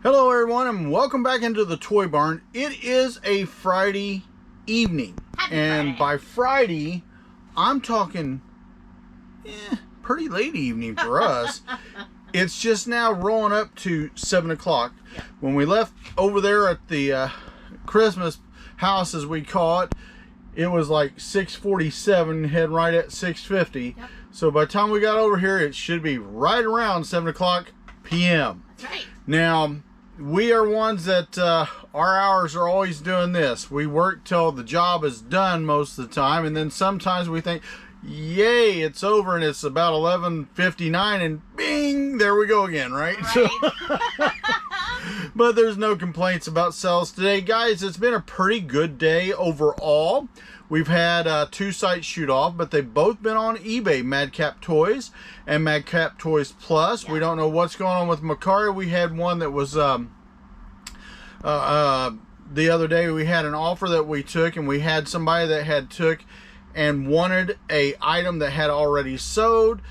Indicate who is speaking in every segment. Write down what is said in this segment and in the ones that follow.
Speaker 1: Hello everyone and welcome back into the Toy Barn. It is a Friday evening.
Speaker 2: Happy Friday.
Speaker 1: By Friday, I'm talking pretty late evening for us. It's just now rolling up to 7 o'clock.
Speaker 2: Yep.
Speaker 1: When we left over there at the Christmas house, as we call it, it was like 6:47, heading right at 6:50.
Speaker 2: Yep.
Speaker 1: So by the time we got over here, it should be right around 7 o'clock p.m.
Speaker 2: That's right.
Speaker 1: Now, we are ones that our hours are always doing this. We work till the job is done most of the time, and then sometimes we think, yay, it's over, and it's about 11:59, and bing, there we go again, right? So, but there's no complaints about sales today. Guys, it's been a pretty good day overall. We've had two sites shoot off, but they've both been on eBay, Madcap Toys and Madcap Toys Plus. Yeah. We don't know what's going on with Macari. We had one that was, the other day we had an offer that we took, and we had somebody that had took and wanted a item that had already sold.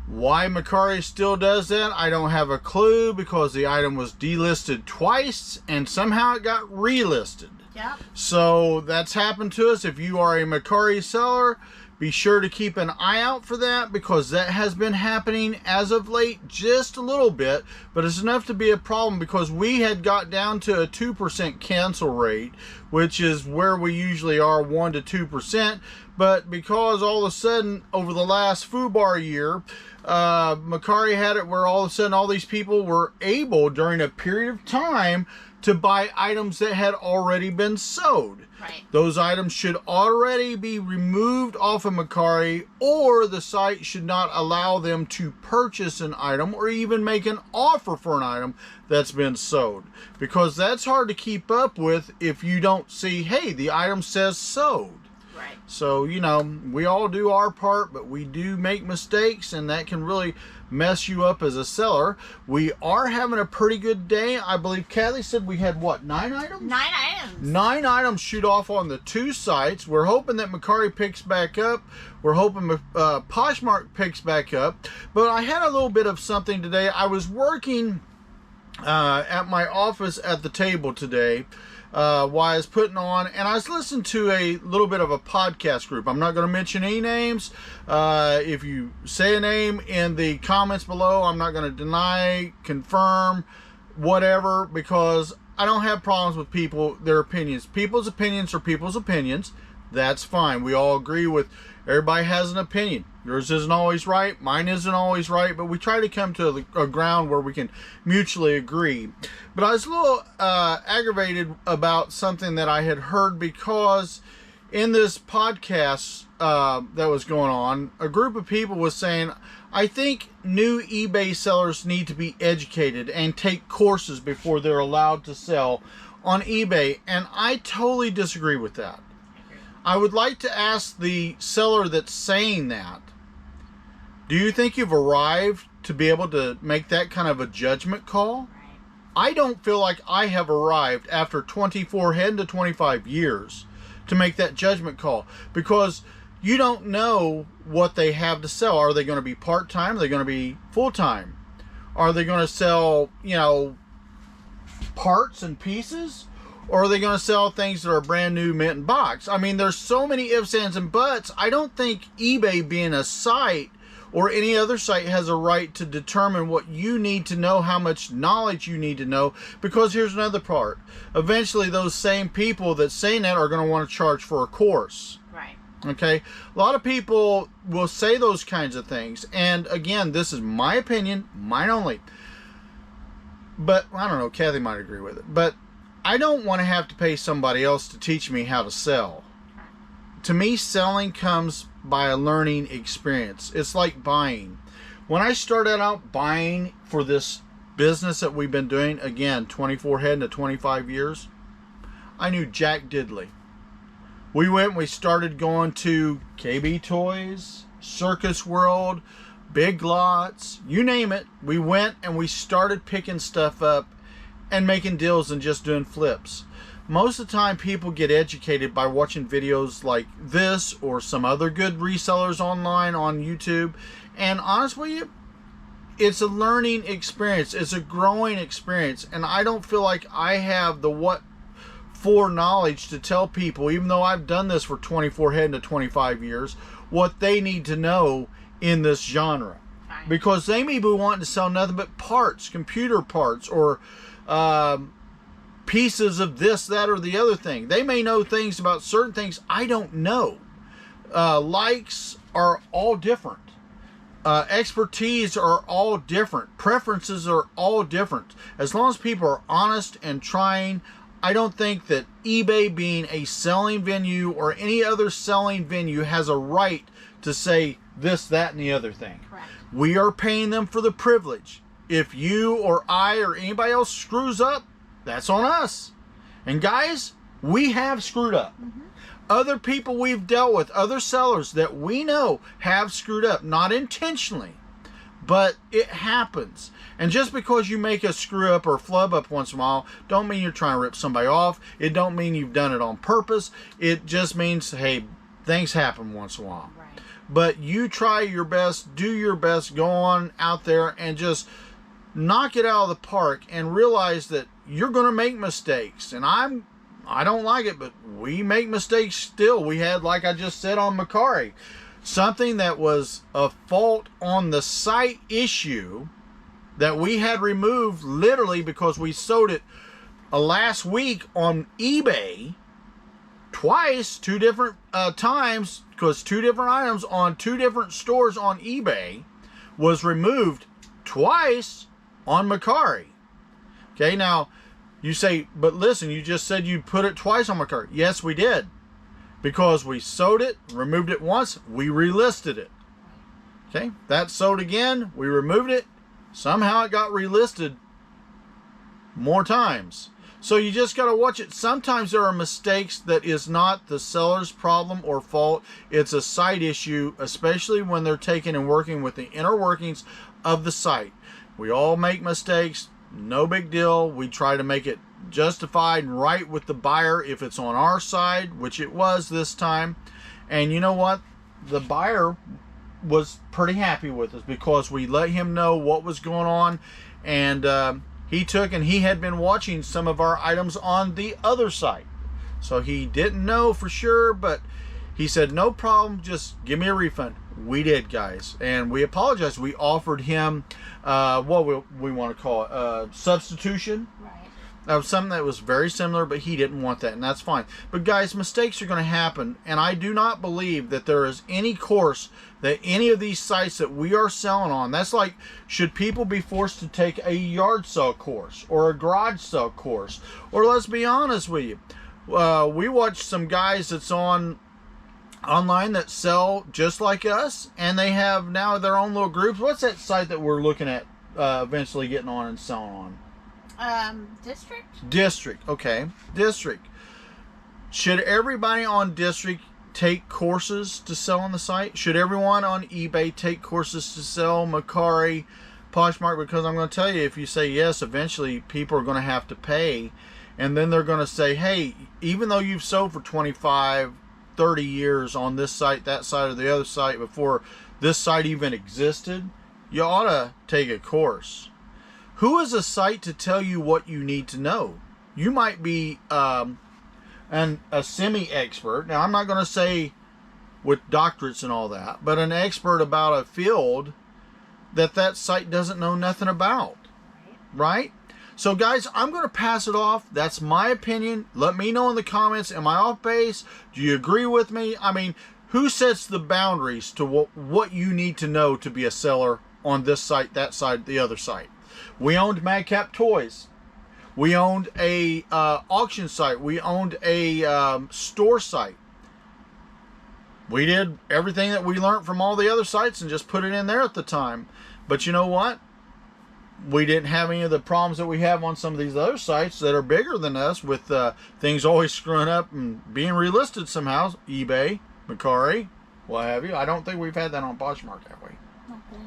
Speaker 1: Why Macari still does that, I don't have a clue, because the item was delisted twice, and somehow it got relisted.
Speaker 2: Yep.
Speaker 1: So that's happened to us. If you are a Macari seller, be sure to keep an eye out for that, because that has been happening as of late just a little bit, but it's enough to be a problem, because we had got down to a 2% cancel rate, which is where we usually are, 1 to 2%. But because all of a sudden over the last FUBAR year, Macari had it where all of a sudden all these people were able during a period of time to buy items that had already been sold.
Speaker 2: Right.
Speaker 1: Those items should already be removed off of Macari, or the site should not allow them to purchase an item or even make an offer for an item that's been sold. Because that's hard to keep up with if you don't see, hey, the item says sold.
Speaker 2: Right.
Speaker 1: So, you know, we all do our part, but we do make mistakes, and that can really mess you up as a seller. We are having a pretty good day. I believe Kathy said we had, what, 9 items?
Speaker 2: 9 items.
Speaker 1: 9 items shoot off on the two sites. We're hoping that Macari picks back up. We're hoping Poshmark picks back up. But I had a little bit of something today. I was working at my office at the table today, while I was putting on, and I was listening to a little bit of a podcast group. I'm not going to mention any names. If you say a name in the comments below, I'm not going to deny, confirm, whatever, because I don't have problems with people, their opinions. People's opinions are people's opinions. That's fine. We all agree with, everybody has an opinion. Yours isn't always right, mine isn't always right, but we try to come to a ground where we can mutually agree. But I was a little aggravated about something that I had heard, because in this podcast that was going on, a group of people was saying, I think new eBay sellers need to be educated and take courses before they're allowed to sell on eBay, and I totally disagree with that. I would like to ask the seller that's saying that, do you think you've arrived to be able to make that kind of a judgment call?
Speaker 2: Right.
Speaker 1: I don't feel like I have arrived after 24, heading to 25 years to make that judgment call, because you don't know what they have to sell. Are they going to be part-time? Are they going to be full-time? Are they going to sell, you know, parts and pieces? Or are they going to sell things that are brand new, mint in box? I mean, there's so many ifs, ands, and buts. I don't think eBay, being a site or any other site, has a right to determine what you need to know, how much knowledge you need to know. Because here's another part. Eventually, those same people that saying that are going to want to charge for a course.
Speaker 2: Right.
Speaker 1: Okay? A lot of people will say those kinds of things. And again, this is my opinion, mine only. But, I don't know, Kathy might agree with it. But I don't want to have to pay somebody else to teach me how to sell. To me, selling comes by a learning experience. It's like buying. When I started out buying for this business that we've been doing, again, 24 heading to 25 years, I knew Jack Diddley. We went and we started going to KB Toys, Circus World, Big Lots, you name it. We went and we started picking stuff up and making deals and just doing flips. Most of the time, people get educated by watching videos like this or some other good resellers online on YouTube. And honestly, it's a learning experience. It's a growing experience. And I don't feel like I have the what for knowledge to tell people, even though I've done this for 24 heading to 25 years, what they need to know in this genre. Because they may be wanting to sell nothing but parts, computer parts, or pieces of this, that, or the other thing. They may know things about certain things I don't know. Likes are all different. Expertise are all different. Preferences are all different. As long as people are honest and trying, I don't think that eBay, being a selling venue or any other selling venue, has a right to say this, that, and the other thing.
Speaker 2: Correct.
Speaker 1: We are paying them for the privilege. If you or I or anybody else screws up, that's on us. And guys, we have screwed up. Mm-hmm. Other people we've dealt with, other sellers that we know have screwed up, not intentionally, but it happens. And just because you make a screw up or flub up once in a while, don't mean you're trying to rip somebody off. It don't mean you've done it on purpose. It just means, hey, things happen once in a while. Right. But you try your best, do your best, go on out there and just knock it out of the park and realize that you're going to make mistakes. And I don't like it, but we make mistakes still. We had, like I just said on Macari, something that was a fault on the site issue that we had removed literally because we sold it last week on eBay twice, 2 different times, because 2 different items on 2 different stores on eBay was removed twice on Macari. Okay, now you say, but listen, you just said you put it twice on Macari. Yes, we did. Because we sold it, removed it once, we relisted it. Okay, that sold again, we removed it. Somehow it got relisted more times. So you just got to watch it. Sometimes there are mistakes that is not the seller's problem or fault. It's a site issue, especially when they're taking and working with the inner workings of the site. We all make mistakes. No big deal. We try to make it justified and right with the buyer if it's on our side, which it was this time. And you know what? The buyer was pretty happy with us because we let him know what was going on, and he took and he had been watching some of our items on the other site. So he didn't know for sure, but he said, no problem, just give me a refund. We did, guys, and we apologize. We offered him what we want to call it, substitution. Right. Of something that was very similar, but he didn't want that, and that's fine. But guys, mistakes are going to happen, and I do not believe that there is any course that any of these sites that we are selling on. That's like, should people be forced to take a yard sale course or a garage sale course? Or let's be honest with you, we watch some guys that's online that sell just like us, and they have now their own little groups. What's that site that we're looking at eventually getting on and selling on? District. Okay. District. Should everybody on District take courses to sell on the site? Should everyone on eBay take courses to sell Macari, Poshmark? Because I'm going to tell you, if you say yes, eventually people are going to have to pay. And then they're going to say, hey, even though you've sold for 25, 30 years on this site, that site, or the other site before this site even existed, you ought to take a course. Who is a site to tell you what you need to know? You might be a semi-expert. Now, I'm not going to say with doctorates and all that, but an expert about a field that site doesn't know nothing about, right? So, guys, I'm going to pass it off. That's my opinion. Let me know in the comments. Am I off base? Do you agree with me? I mean, who sets the boundaries to what you need to know to be a seller on this site, that site, the other site? We owned Madcap Toys. We owned a auction site. We owned a store site. We did everything that we learned from all the other sites and just put it in there at the time. But you know what? We didn't have any of the problems that we have on some of these other sites that are bigger than us, with things always screwing up and being relisted somehow. eBay, Macari, what have you. I don't think we've had that on Poshmark, have we?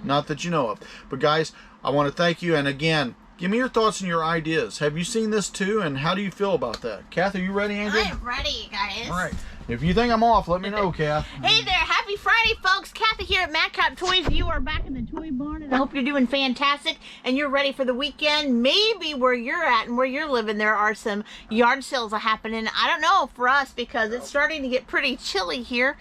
Speaker 1: Not that you know of. But guys, I want to thank you, and again, give me your thoughts and your ideas. Have you seen this too, and how do you feel about that? Kath, are you ready, Angel?
Speaker 2: I am ready, guys.
Speaker 1: All right. If you think I'm off, let me know, Kath.
Speaker 2: Hey there, happy Friday, folks. Kathy here at Madcap Toys. You are back in the toy barn. I hope you're doing fantastic and you're ready for the weekend. Maybe where you're at and where you're living, there are some yard sales happening. I don't know for us because it's starting to get pretty chilly here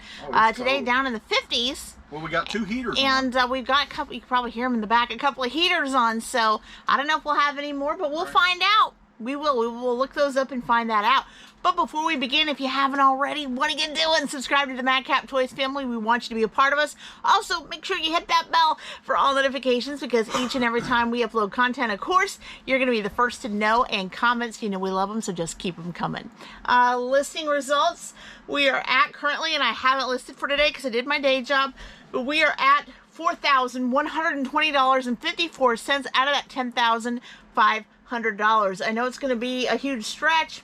Speaker 2: today,
Speaker 1: cold.
Speaker 2: Down in the 50s.
Speaker 1: Well, we got 2 heaters
Speaker 2: and we've got a couple, you can probably hear them in the back, a couple of heaters on. So I don't know if we'll have any more, but we'll find out. We will look those up and find that out. But before we begin, if you haven't already, what are you doing? Subscribe to the Madcap Toys family. We want you to be a part of us. Also, make sure you hit that bell for all notifications because each and every time we upload content, of course, you're going to be the first to know. And comments, you know we love them, so just keep them coming. Listing results, we are at currently, and I haven't listed for today because I did my day job, but we are at $4,120.54 out of that $10,500. I know it's going to be a huge stretch,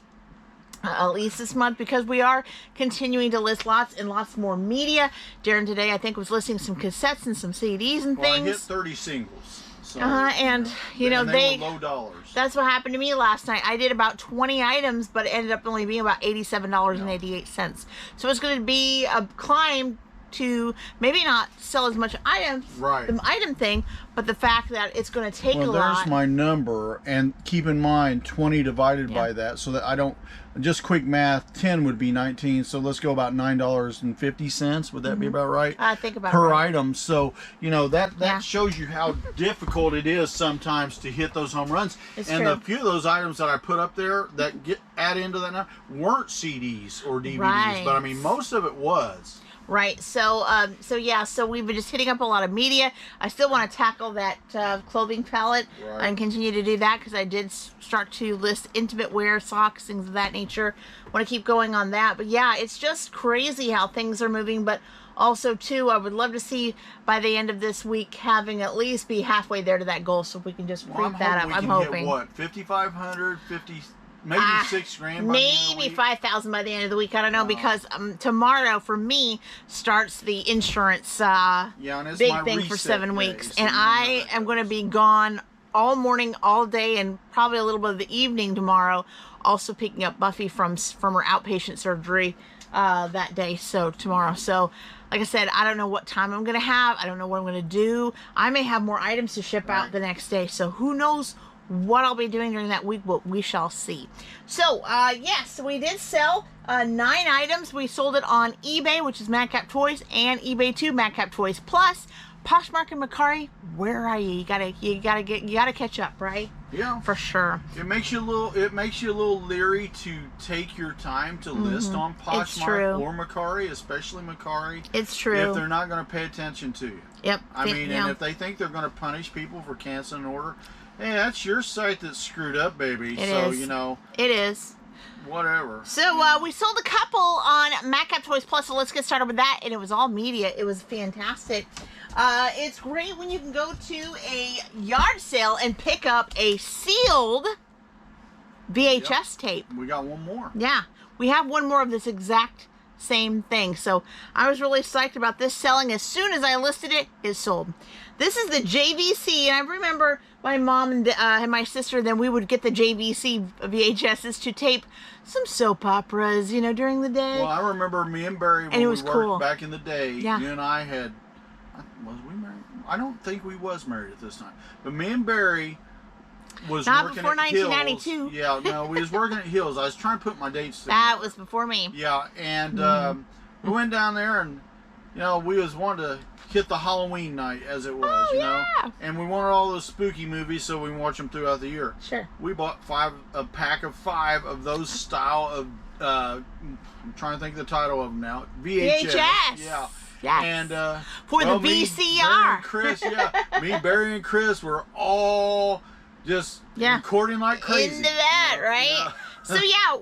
Speaker 2: at least this month, because we are continuing to list lots and lots more media. Daren today, I think, was listing some cassettes and some CDs and things.
Speaker 1: I hit 30 singles. So,
Speaker 2: and you know,
Speaker 1: they were low dollars.
Speaker 2: That's what happened to me last night. I did about 20 items, but it ended up only being about $87.88. So it's going to be a climb to maybe not sell as much items, the item thing, but the fact that it's going to take a lot.
Speaker 1: Well, there's my number, and keep in mind 20 divided by that, so that I don't, just quick math, 10 would be 19, so let's go about $9.50. Would that be about right?
Speaker 2: I think about
Speaker 1: per
Speaker 2: right.
Speaker 1: item. So you know that shows you how difficult it is sometimes to hit those home runs.
Speaker 2: It's
Speaker 1: and
Speaker 2: true.
Speaker 1: the few of those items that I put up there that add into that now weren't CDs or DVDs, but I mean most of it was.
Speaker 2: Right, so yeah, so we've been just hitting up a lot of media. I still want to tackle that clothing palette and continue to do that because I did start to list intimate wear, socks, things of that nature. Want to keep going on that, but yeah, it's just crazy how things are moving. But also too, I would love to see by the end of this week having at least be halfway there to that goal, so if we can just creep that up. I'm hoping.
Speaker 1: Hit what, 5,500, 50. Maybe $6,000.
Speaker 2: Maybe 5,000 by the end of the week. I don't know because tomorrow for me starts the insurance big thing for 7 weeks, and I am going to be gone all morning, all day, and probably a little bit of the evening tomorrow. Also picking up Buffy from her outpatient surgery that day. So tomorrow. So like I said, I don't know what time I'm going to have. I don't know what I'm going to do. I may have more items to ship out the next day. So who knows what I'll be doing during that week, but we shall see. So, yes, we did sell 9 items. We sold it on eBay, which is Madcap Toys, and eBay too, Madcap Toys Plus. Poshmark and Macari, where are you? You gotta catch up, right?
Speaker 1: Yeah,
Speaker 2: for sure.
Speaker 1: It makes you a little leery to take your time to list on Poshmark or Macari, especially Macari.
Speaker 2: It's true.
Speaker 1: If they're not going to pay attention to you.
Speaker 2: Yep.
Speaker 1: I mean, and if they think they're going to punish people for canceling an order, hey, that's your site that's screwed up, baby. So, you know.
Speaker 2: It is.
Speaker 1: Whatever.
Speaker 2: So, we sold a couple on Madcap Toys Plus, so let's get started with that. And it was all media. It was fantastic. It's great when you can go to a yard sale and pick up a sealed VHS tape.
Speaker 1: We got one more.
Speaker 2: Yeah. We have one more of this exact same thing. So, I was really psyched about this selling. As soon as I listed it, it sold. This is the JVC, and I remember my mom and my sister, then we would get the JVC VHSs to tape some soap operas, you know, during the day.
Speaker 1: Well, I remember me and Barry when we worked back in the day. Yeah. You and I had, was we married? I don't think we was married at this time. But me and Barry was
Speaker 2: not
Speaker 1: working
Speaker 2: before
Speaker 1: at
Speaker 2: 1992.
Speaker 1: Hills. Yeah, no, we was working at Hills. I was trying to put my dates together.
Speaker 2: That was before me.
Speaker 1: Yeah, and we went down there and, you know, we was wanting to hit the Halloween night as it was, you know. And we wanted all those spooky movies so we can watch them throughout the year.
Speaker 2: Sure.
Speaker 1: We bought a pack of 5 of those style of, I'm trying to think of the title of them now. VHS. Yeah.
Speaker 2: Yes.
Speaker 1: And
Speaker 2: for the VCR.
Speaker 1: Me, Barry, and Chris were all just recording like crazy.
Speaker 2: Into that, right? Yeah. So yeah,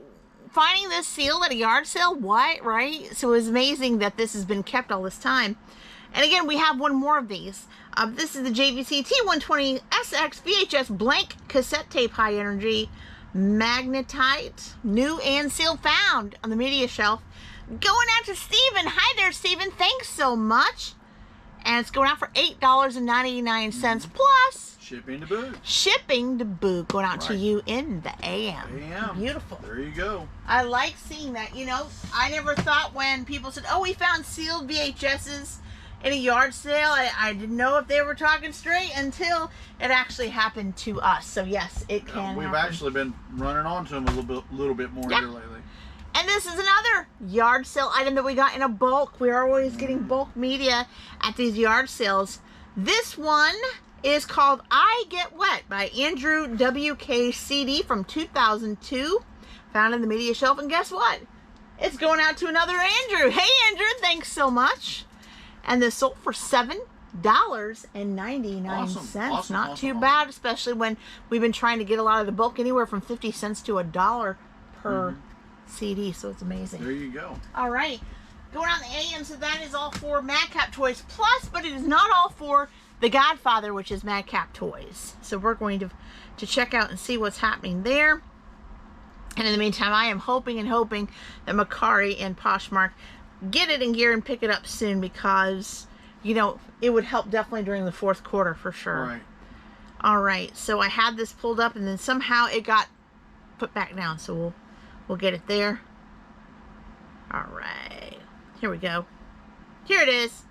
Speaker 2: finding this sealed at a yard sale, right? So it was amazing that this has been kept all this time. And again, we have one more of these. This is the JVC T120 SX VHS blank cassette tape, high energy, magnetite, new and sealed, found on the media shelf. Going out to Steven. Hi there, Steven. Thanks so much. And it's going out for $8.99 plus
Speaker 1: shipping to boot.
Speaker 2: Shipping to boot. Going out to you in the AM. Beautiful.
Speaker 1: There you go.
Speaker 2: I like seeing that. You know, I never thought when people said, oh, we found sealed VHSs, in a yard sale. I didn't know if they were talking straight until it actually happened to us. So yes, it can
Speaker 1: We've
Speaker 2: happen.
Speaker 1: actually been running onto them a little bit more here lately.
Speaker 2: And this is another yard sale item that we got in a bulk. We're always getting bulk media at these yard sales. This one is called I Get Wet by Andrew W.K. CD from 2002. Found in the media shelf. And guess what? It's going out to another Andrew. Hey, Andrew, thanks so much. And this sold for $7.99.
Speaker 1: Awesome.
Speaker 2: Not too bad, especially when we've been trying to get a lot of the bulk, anywhere from 50 cents to $1 per CD, so it's amazing.
Speaker 1: There you go.
Speaker 2: All right, going on the AM, so that is all for Madcap Toys Plus, but it is not all for The Godfather, which is Madcap Toys. So we're going to check out and see what's happening there. And in the meantime, I am hoping that Macari and Poshmark get it in gear and pick it up soon, because, you know, it would help definitely during the fourth quarter for sure.
Speaker 1: Right.
Speaker 2: All right, so I had this pulled up, and then somehow it got put back down, so we'll get it there. All right, here we go. Here it is.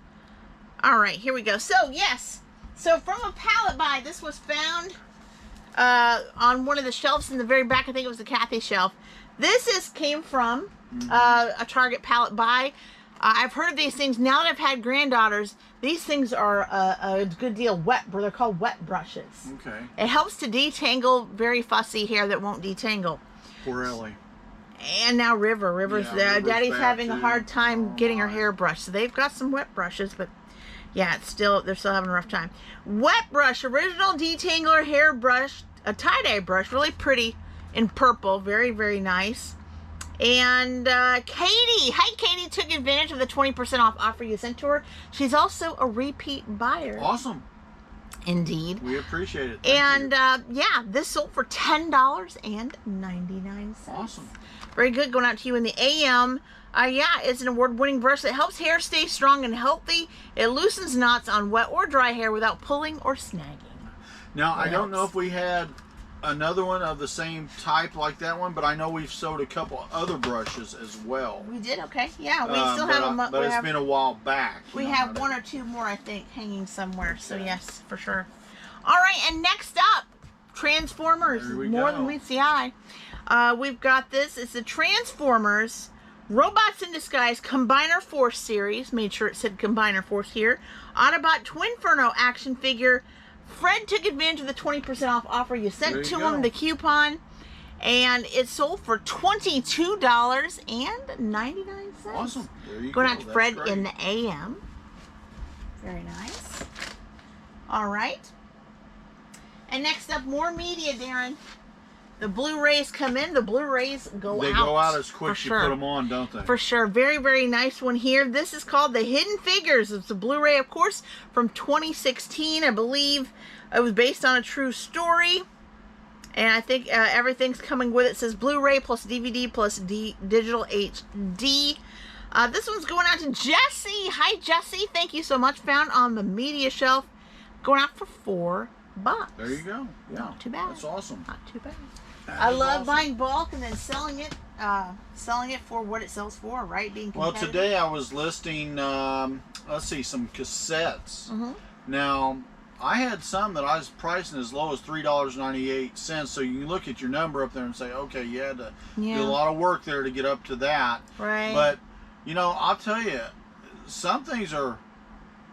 Speaker 2: All right, here we go. So yes, so from a pallet buy, this was found on one of the shelves in the very back. I think it was the Kathy shelf. This came from a Target pallet buy. I've heard of these things now that I've had granddaughters. These things are a good deal. They're called wet brushes.
Speaker 1: Okay.
Speaker 2: It helps to detangle very fussy hair that won't detangle.
Speaker 1: Poor Ellie.
Speaker 2: And now River's Daddy's having a hard time getting her
Speaker 1: my.
Speaker 2: hair brushed. So they've got some wet brushes, but yeah, they're still having a rough time. Wet brush, original detangler hair brush, a tie-dye brush, really pretty in purple, very, very nice. And Katie, hi Katie, took advantage of the 20% off offer you sent to her. She's also a repeat buyer.
Speaker 1: Awesome.
Speaker 2: Indeed.
Speaker 1: We appreciate it.
Speaker 2: Thank you. Yeah, this sold for $10.99.
Speaker 1: Awesome.
Speaker 2: Very good. Going out to you in the AM. Yeah, it's an award-winning brush that helps hair stay strong and healthy. It loosens knots on wet or dry hair without pulling or snagging.
Speaker 1: Now, I don't know if we had another one of the same type like that one, but I know we've sold a couple other brushes as well.
Speaker 2: We did? Okay. Yeah, we still have them.
Speaker 1: But it's been a while back.
Speaker 2: We have one or two more, I think, hanging somewhere. Okay. So, yes, for sure. All right, and next up, Transformers. More than meets the eye. We've got this. It's the Transformers Robots in Disguise Combiner Force series. Made sure it said Combiner Force here. Autobot Twinferno action figure. Fred took advantage of the 20% off offer you sent to him, the coupon, and it sold for $22.99.
Speaker 1: Awesome. There you go.
Speaker 2: Going out to Fred in the AM. Very nice. All right. And next up, more media, Darren. The Blu-rays come in. The Blu-rays go out.
Speaker 1: They go out as quick as you put them on, don't they?
Speaker 2: For sure. Very, very nice one here. This is called The Hidden Figures. It's a Blu-ray, of course, from 2016. I believe it was based on a true story. And I think everything's coming with it. It says Blu-ray plus DVD plus digital HD. This one's going out to Jesse. Hi, Jesse. Thank you so much. Found on the media shelf. Going out for $4.
Speaker 1: There you go. Yeah.
Speaker 2: Not too bad.
Speaker 1: That's awesome.
Speaker 2: Not too bad. I love buying bulk and then selling it for what it sells for, right? Being competitive.
Speaker 1: Well, today I was listing, let's see, some cassettes. Now, I had some that I was pricing as low as $3.98, so you can look at your number up there and say, okay, you had to do a lot of work there to get up to that.
Speaker 2: Right.
Speaker 1: But, you know, I'll tell you, some things are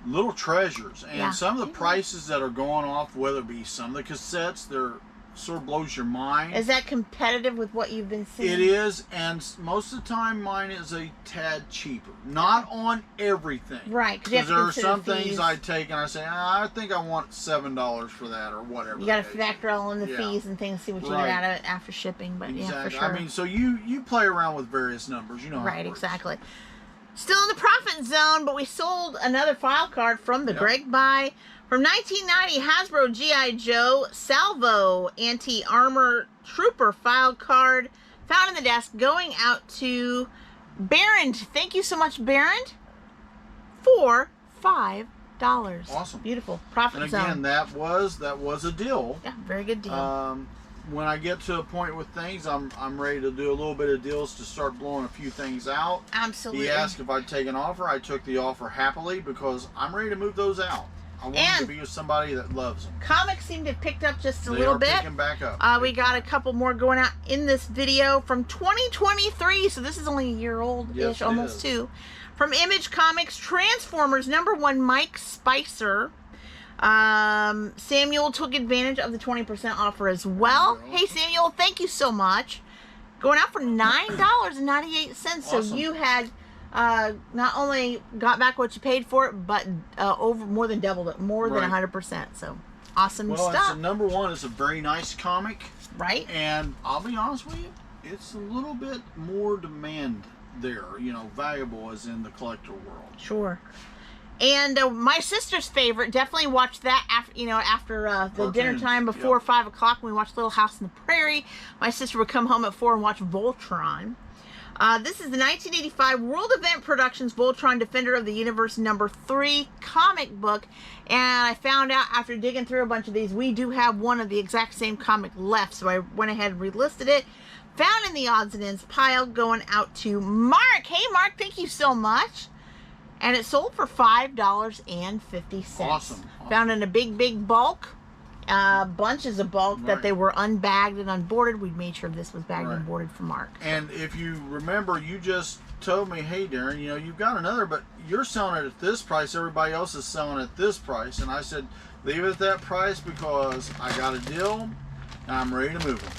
Speaker 1: little treasures, and some of the prices that are going off, whether it be some of the cassettes, they're sort of blows your mind.
Speaker 2: Is that competitive with what you've been seeing?
Speaker 1: It is, and most of the time mine is a tad cheaper. Not on everything.
Speaker 2: Right.
Speaker 1: Because there are some things I take and I say, I think I want $7 for that or whatever.
Speaker 2: You got to factor all in the fees and things, see what you get out of it after shipping. But yeah, for sure.
Speaker 1: I mean, so you play around with various numbers, you know.
Speaker 2: Right, exactly. Still in the profit zone, but we sold another file card from the Greg buy. From 1990, Hasbro G.I. Joe Salvo Anti-Armor Trooper file card. Found in the desk, going out to Barron. Thank you so much, Barron, for $5.
Speaker 1: Awesome.
Speaker 2: Beautiful. Profit zone.
Speaker 1: And again, that was a deal.
Speaker 2: Yeah, very good deal.
Speaker 1: when I get to a point with things, I'm ready to do a little bit of deals to start blowing a few things out.
Speaker 2: Absolutely.
Speaker 1: He asked if I'd take an offer. I took the offer happily because I'm ready to move those out. I want to be with somebody that loves them.
Speaker 2: Comics seem to have picked up just a little bit.
Speaker 1: Picking back up.
Speaker 2: We got a couple more going out in this video from 2023, so this is only a year old-ish,
Speaker 1: yes,
Speaker 2: almost two. From Image Comics, Transformers #1, Mike Spicer. Samuel took advantage of the 20% offer as well. Hey, Samuel, thank you so much. Going out for $9.98. So
Speaker 1: awesome.
Speaker 2: you had not only got back what you paid for it, but over more than doubled it, more than 100%. So awesome stuff.
Speaker 1: Well, it's #1. It's a very nice comic.
Speaker 2: Right.
Speaker 1: And I'll be honest with you, it's a little bit more demand there, valuable as in the collector world.
Speaker 2: Sure. And my sister's favorite, definitely watched that after the dinner time before 5 o'clock when we watched Little House on the Prairie. My sister would come home at 4 and watch Voltron. This is the 1985 World Event Productions Voltron Defender of the Universe #3 comic book. And I found out after digging through a bunch of these, we do have one of the exact same comic left. So I went ahead and relisted it. Found in the odds and ends pile, going out to Mark. Hey, Mark, thank you so much. And it sold for $5.50.
Speaker 1: Awesome.
Speaker 2: Found in a big bulk. Bunches of bulk that they were unbagged and unboarded. We made sure this was bagged and boarded for Mark.
Speaker 1: And if you remember, you just told me, hey, Daren, you've got another, but you're selling it at this price. Everybody else is selling it at this price. And I said, leave it at that price because I got a deal and I'm ready to move them.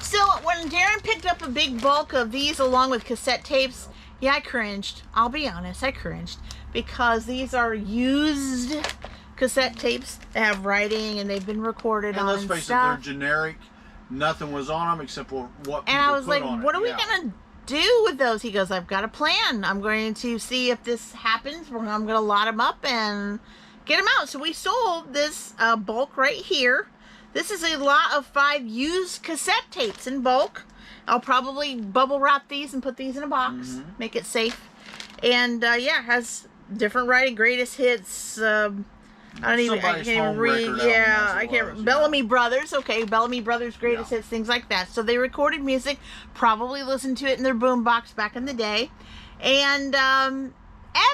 Speaker 2: So when Daren picked up a big bulk of these along with cassette tapes, yeah, I cringed. I'll be honest, I cringed. Because these are used cassette tapes that have writing and they've been recorded on
Speaker 1: and let's face it, they're generic. Nothing was on them except for what people put on it.
Speaker 2: And I was like, what are we going to do with those? He goes, I've got a plan. I'm going to see if this happens. I'm going to lot them up and get them out. So we sold this bulk right here. This is a lot of 5 used cassette tapes in bulk. I'll probably bubble wrap these and put these in a box. Make it safe. And yeah, it has different writing, greatest hits. I can't even read. Yeah, I can't. Bellamy Brothers. Okay, Bellamy Brothers greatest hits, things like that. So they recorded music, probably listened to it in their boombox back in the day. And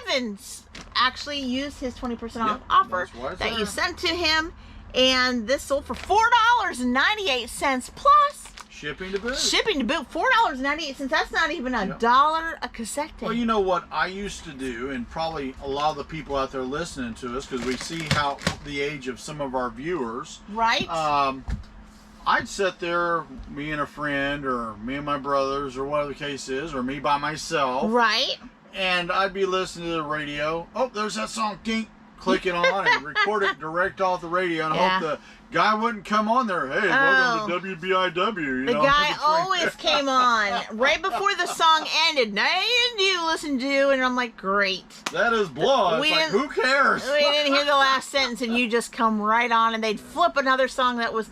Speaker 2: Evans actually used his 20% off offer that you sent to him. And this sold for $4.98 plus
Speaker 1: shipping to boot.
Speaker 2: Shipping to boot, $4.98. That's not even $1 a cassette tape.
Speaker 1: Well, you know what I used to do, and probably a lot of the people out there listening to us, because we see how the age of some of our viewers.
Speaker 2: Right.
Speaker 1: I'd sit there, me and a friend, or me and my brothers, or whatever the case is, or me by myself.
Speaker 2: Right.
Speaker 1: And I'd be listening to the radio. Oh, there's that song, ding. Click it on and record it direct off the radio and hope the guy wouldn't come on there. Hey, welcome to WBIW.
Speaker 2: The guy always came on right before the song ended. Now you listen to, and I'm like, great.
Speaker 1: That is blood. Like, who cares?
Speaker 2: We didn't hear the last sentence, and you just come right on, and they'd flip another song that was.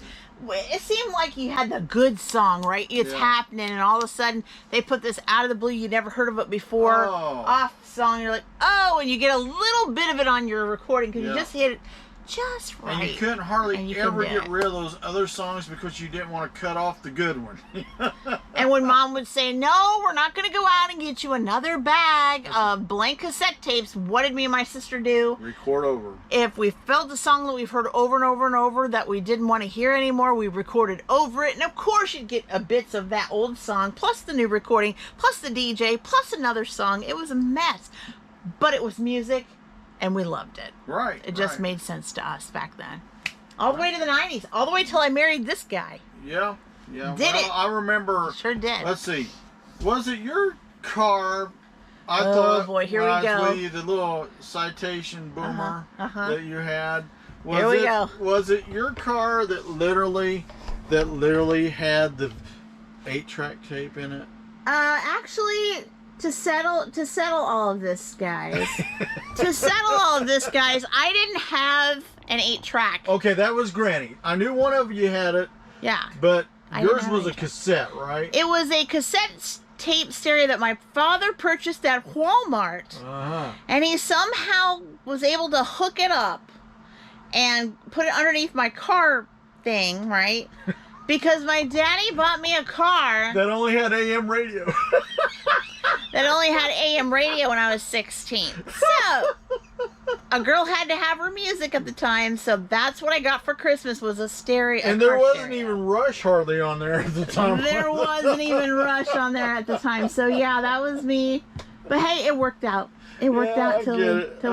Speaker 2: It seemed like you had the good song, right? It's happening, and all of a sudden they put this out of the blue. You never heard of it before. Off song, you're like, oh, and you get a little bit of it on your recording because you just hit it just right.
Speaker 1: And you couldn't hardly ever get rid of those other songs because you didn't want to cut off the good one.
Speaker 2: And when Mom would say, no, we're not going to go out and get you another bag of blank cassette tapes, what did me and my sister do?
Speaker 1: Record over.
Speaker 2: If we felt the song that we've heard over and over and over that we didn't want to hear anymore, we recorded over it. And of course you'd get bits of that old song, plus the new recording, plus the DJ, plus another song. It was a mess. But it was music. And we loved it.
Speaker 1: Right.
Speaker 2: It just made sense to us back then. All the way to the 90s. All the way till I married this guy.
Speaker 1: Yeah. Yeah.
Speaker 2: Did it?
Speaker 1: I remember.
Speaker 2: Sure did.
Speaker 1: Let's see. Was it your car? I
Speaker 2: thought. Oh, boy. Here we go.
Speaker 1: The little Citation Boomer that you had.
Speaker 2: Here we go.
Speaker 1: Was it your car that literally had the 8-track tape in it?
Speaker 2: Actually... To settle all of this, guys. I didn't have an 8-track.
Speaker 1: Okay, that was Granny. I knew one of you had it.
Speaker 2: Yeah.
Speaker 1: But yours was a cassette, right?
Speaker 2: It was a cassette tape stereo that my father purchased at Walmart. And he somehow was able to hook it up and put it underneath my car thing, right? Because my daddy bought me a car
Speaker 1: that only had AM radio.
Speaker 2: That only had AM radio when I was 16. So, a girl had to have her music at the time, so that's what I got for Christmas was a stereo.
Speaker 1: And there wasn't even Rush hardly on there at the time.
Speaker 2: There wasn't even Rush on there at the time. So, yeah, that was me. But hey, it worked out. It worked out till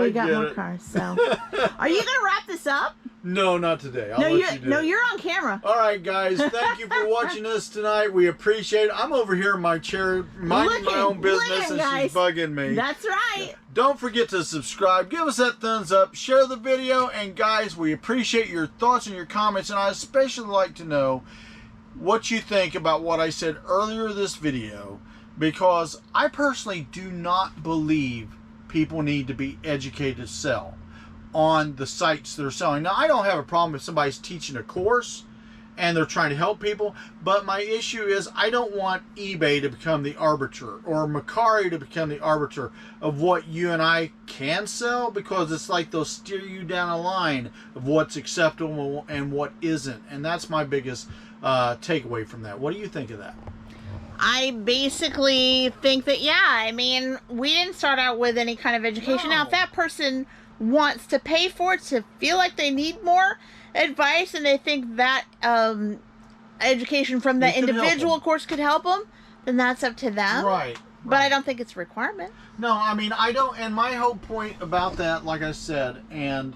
Speaker 2: we got more cars. So, are you gonna wrap this up?
Speaker 1: No, not today. I'll let you do it.
Speaker 2: You're on camera.
Speaker 1: All right, guys. Thank you for watching us tonight. We appreciate it. I'm over here in my chair, minding my own business, and she's bugging me.
Speaker 2: That's right.
Speaker 1: Don't forget to subscribe. Give us that thumbs up. Share the video. And, guys, we appreciate your thoughts and your comments. And I especially like to know what you think about what I said earlier in this video, because I personally do not believe people need to be educated to sell on the sites they're selling. Now, I don't have a problem if somebody's teaching a course and they're trying to help people, but my issue is I don't want eBay to become the arbiter or Mercari to become the arbiter of what you and I can sell, because it's like they'll steer you down a line of what's acceptable and what isn't. And that's my biggest takeaway from that. What do you think of that?
Speaker 2: I basically think that, yeah, I mean, we didn't start out with any kind of education.
Speaker 1: No.
Speaker 2: Now, if that person wants to pay for it to feel like they need more advice and they think that education from the individual course could help them, then that's up to them.
Speaker 1: Right.
Speaker 2: But I don't think it's a requirement.
Speaker 1: No, I mean, I don't, and my whole point about that, like I said, and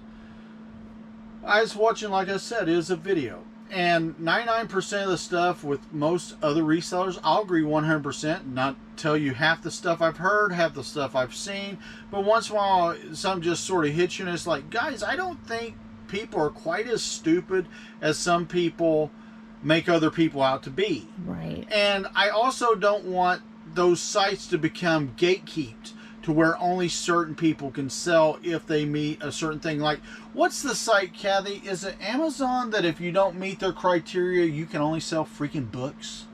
Speaker 1: I was watching, like I said, is a video. And 99% of the stuff with most other resellers, I'll agree 100%. Not tell you half the stuff I've heard, half the stuff I've seen. But once in a while, some just sort of hit you, and it's like, guys, I don't think people are quite as stupid as some people make other people out to be.
Speaker 2: Right.
Speaker 1: And I also don't want those sites to become gatekept to where only certain people can sell if they meet a certain thing. Like, what's the site, Kathy? Is it Amazon that if you don't meet their criteria, you can only sell freaking books?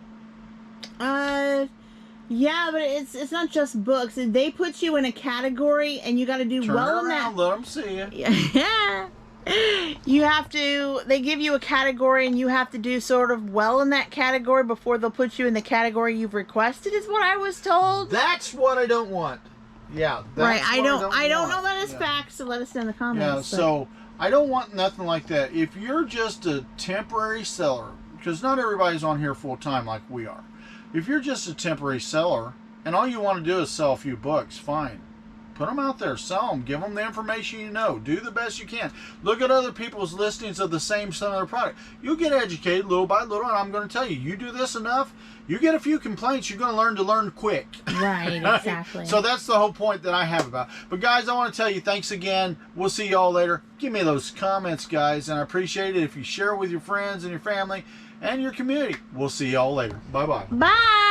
Speaker 2: Yeah, but it's not just books. They put you in a category, and you got to do well in that.
Speaker 1: Let them see you.
Speaker 2: Yeah. You have to, they give you a category and you have to do sort of well in that category before they'll put you in the category you've requested, is what I was told.
Speaker 1: That's what I don't want. Yeah.
Speaker 2: Right. I don't know that as facts, so let us know in the comments.
Speaker 1: Yeah, so I don't want nothing like that. If you're just a temporary seller, because not everybody's on here full time like we are. If you're just a temporary seller and all you want to do is sell a few books, fine. Put them out there, sell them, give them the information you know. Do the best you can. Look at other people's listings of the same similar product. You'll get educated little by little, and I'm going to tell you, you do this enough, you get a few complaints, you're going to learn quick.
Speaker 2: Right, exactly.
Speaker 1: So that's the whole point that I have about it. But guys, I want to tell you, thanks again. We'll see y'all later. Give me those comments, guys, and I appreciate it if you share with your friends and your family and your community. We'll see y'all later. Bye-bye.
Speaker 2: Bye.